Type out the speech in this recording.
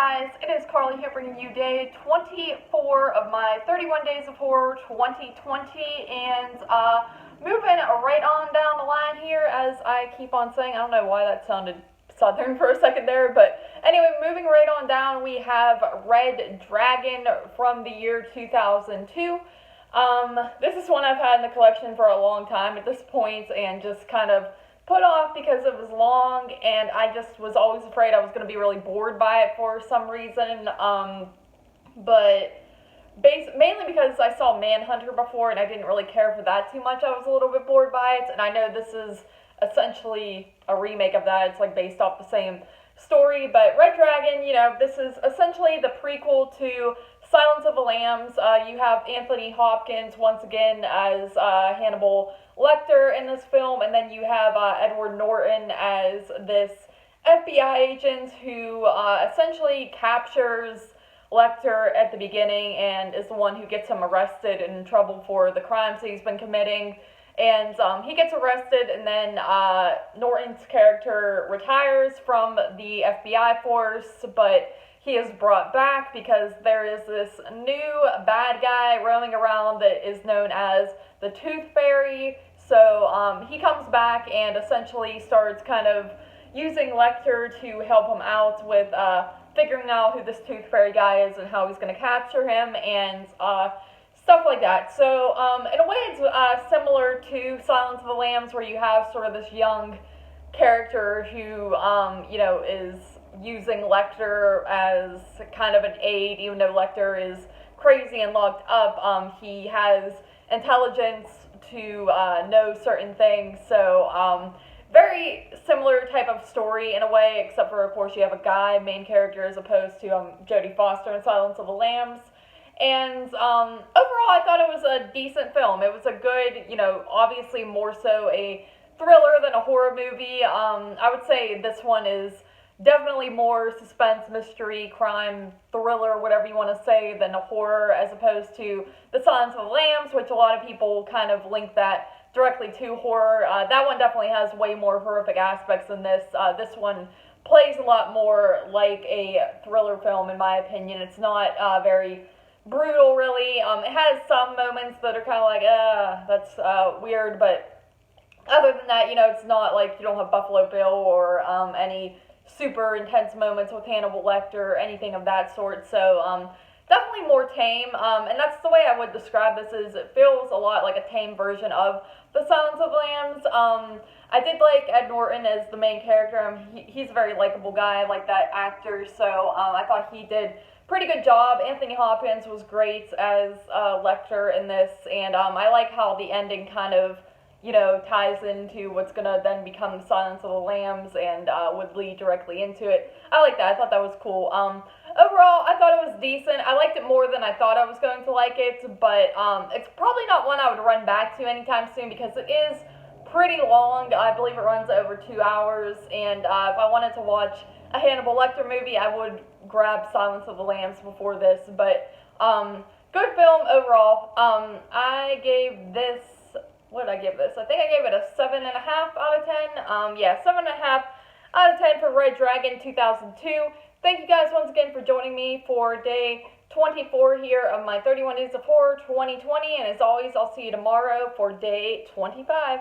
guys, it is Carly here bringing you day 24 of my 31 Days of Horror 2020, and moving right on down the line here, as I keep on saying. I don't know why that sounded southern for a second there, but anyway, moving right on down, we have Red Dragon from the year 2002. This is one I've had in the collection for a long time at this point, and just kind of put off because it was long, and I just was always afraid I was going to be really bored by it for some reason. But mainly because I saw Manhunter before, and I didn't really care for that too much. I was a little bit bored by it, and I know this is essentially a remake of that. It's like based off the same story, but Red Dragon, this is essentially the prequel to Silence of the Lambs. You have Anthony Hopkins once again as Hannibal Lecter in this film, and then you have Edward Norton as this FBI agent who essentially captures Lecter at the beginning and is the one who gets him arrested and in trouble for the crimes that he's been committing. And he gets arrested, and then Norton's character retires from the FBI force, but he is brought back because there is this new bad guy roaming around that is known as the Tooth Fairy. So he comes back and essentially starts kind of using Lecter to help him out with figuring out who this Tooth Fairy guy is and how he's going to capture him, and stuff like that. So in a way, it's similar to Silence of the Lambs, where you have sort of this young character who is using Lecter as kind of an aid, even though Lecter is crazy and locked up. He has intelligence to know certain things. So very similar type of story in a way, except for, of course, you have a guy main character as opposed to Jodie Foster in Silence of the Lambs. And overall, I thought it was a decent film. It was a good, obviously more so a thriller than a horror movie. I would say this one is definitely more suspense, mystery, crime, thriller, whatever you want to say, than a horror, as opposed to The Silence of the Lambs, which a lot of people kind of link that directly to horror. That one definitely has way more horrific aspects than this. This one plays a lot more like a thriller film, in my opinion. It's not very brutal, really. It has some moments that are kind of like, that's weird, but other than that, it's not like you don't have Buffalo Bill or any super intense moments with Hannibal Lecter or anything of that sort. So definitely more tame, and that's the way I would describe this. Is it feels a lot like a tame version of The Silence of the Lambs. I did like Ed Norton as the main character. He's a very likable guy. I like that actor, so I thought he did pretty good job. Anthony Hopkins was great as Lecter in this, and I like how the ending kind of ties into what's going to then become Silence of the Lambs and would lead directly into it. I like that. I thought that was cool. Overall, I thought it was decent. I liked it more than I thought I was going to like it, but it's probably not one I would run back to anytime soon because it is pretty long. I believe it runs over 2 hours, and if I wanted to watch a Hannibal Lecter movie, I would grab Silence of the Lambs before this, but good film overall. I gave this, what did I give this? I think I gave it a 7.5 out of 10. Yeah, 7.5 out of 10 for Red Dragon 2002. Thank you guys once again for joining me for day 24 here of my 31 Days of Horror 2020, and as always, I'll see you tomorrow for day 25.